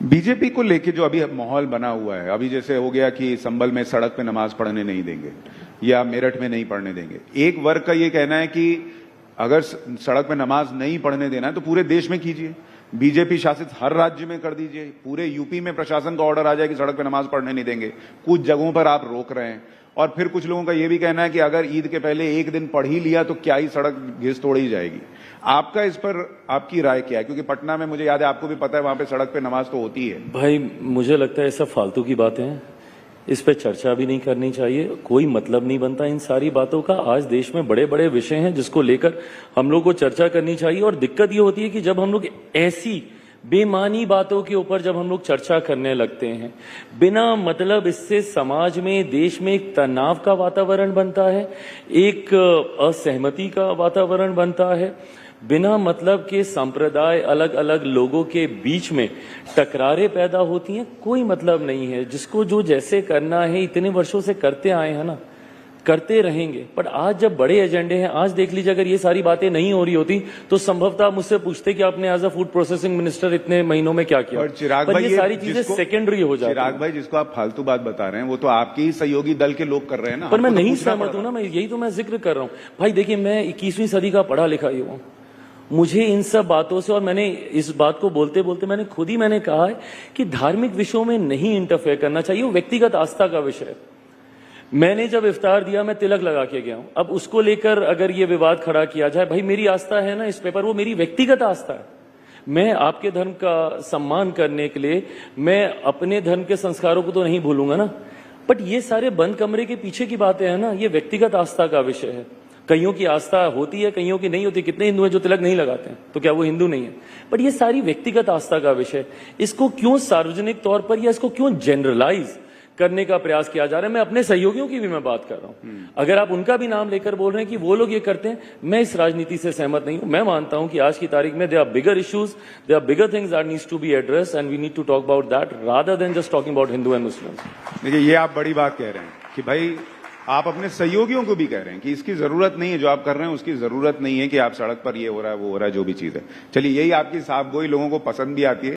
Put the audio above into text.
BJP को लेके जो अभी माहौल बना हुआ है, अभी जैसे हो गया कि संभल में सड़क पे नमाज पढ़ने नहीं देंगे या मेरठ में नहीं पढ़ने देंगे। एक वर्ग का ये कहना है कि अगर सड़क पे नमाज नहीं पढ़ने देना है तो पूरे देश में कीजिए, बीजेपी शासित हर राज्य में कर दीजिए, पूरे यूपी में प्रशासन का ऑर्डर आ जाए कि सड़क पे नमाज पढ़ने नहीं देंगे। कुछ जगहों पर आप रोक रहे हैं। और फिर कुछ लोगों का यह भी कहना है कि अगर ईद के पहले एक दिन पढ़ ही लिया तो क्या ही सड़क घिस तोड़ी जाएगी। आपका इस पर आपकी राय क्या है? क्योंकि पटना में मुझे याद है, आपको भी पता है, वहां पे सड़क पे नमाज तो होती है। भाई मुझे लगता है ये सब फालतू की बातें हैं, इस पे चर्चा भी नहीं करनी चाहिए, कोई मतलब नहीं बनता इन सारी बातों का। आज देश में बड़े बड़े विषय हैं जिसको लेकर हम लोग को चर्चा करनी चाहिए। और दिक्कत ये होती है कि जब हम लोग ऐसी बेमानी बातों के ऊपर जब हम लोग चर्चा करने लगते हैं, बिना मतलब इससे समाज में, देश में एक तनाव का वातावरण बनता है, एक असहमति का वातावरण बनता है, बिना मतलब के संप्रदाय, अलग अलग लोगों के बीच में टकरारें पैदा होती हैं। कोई मतलब नहीं है। जिसको जो जैसे करना है इतने वर्षों से करते आए हैं ना, करते रहेंगे। पर आज जब बड़े एजेंडे हैं, आज देख लीजिए, अगर ये सारी बातें नहीं हो रही होती तो संभवतः आप मुझसे पूछते कि आपने as a food processing minister इतने महीनों में क्या किया। और चिराग भाई, ये सारी चीजें सेकेंडरी हो जाती हैं। चिराग भाई, जिसको आप फालतू बात बता रहे हैं वो तो आपके ही सहयोगी दल के लोग कर रहे हैं ना। पर मैं नहीं सहमत हूं ना, मैं यही तो मैं जिक्र कर रहा हूं। भाई देखिए, मैं 21वीं सदी का पढ़ा लिखा ही हूं। मुझे इन सब बातों से, और मैंने इस बात को बोलते बोलते मैंने कहा है कि धार्मिक विषयों में नहीं इंटरफेयर करना चाहिए, वो व्यक्तिगत आस्था का विषय है। मैंने जब इफ्तार दिया, मैं तिलक लगा के गया हूं। अब उसको लेकर अगर ये विवाद खड़ा किया जाए, भाई मेरी आस्था है ना इस पेपर, वो मेरी व्यक्तिगत आस्था है। मैं आपके धर्म का सम्मान करने के लिए मैं अपने धर्म के संस्कारों को तो नहीं भूलूंगा ना। बट ये सारे बंद कमरे के पीछे की बातें हैं ना, ये व्यक्तिगत आस्था का विषय है। कईयों की आस्था होती है, कईयों की नहीं होती। कितने हिंदू हैं जो तिलक नहीं लगाते हैं, तो क्या वो हिंदू नहीं है? बट ये सारी व्यक्तिगत आस्था का विषय, इसको क्यों सार्वजनिक तौर पर या इसको क्यों जनरलाइज करने का प्रयास किया जा रहा है? मैं अपने सहयोगियों की भी मैं बात कर रहा हूं। अगर आप उनका भी नाम लेकर बोल रहे हैं कि वो लोग ये करते हैं, मैं इस राजनीति से सहमत नहीं हूं। मैं मानता हूं कि आज की तारीख में there are bigger issues, there are bigger things that needs to be address and we need to talk about that rather than just talking about Hindu and Muslims. देखिए, ये आप बड़ी बात कह रहे हैं कि भाई आप अपने सहयोगियों को भी कह रहे हैं कि इसकी जरूरत नहीं है, जो आप कर रहे हैं उसकी जरूरत नहीं है कि आप सड़क पर ये हो रहा है वो हो रहा है, जो भी चीज है। चलिए, यही आपकी साफ गोई लोगों को पसंद भी आती है।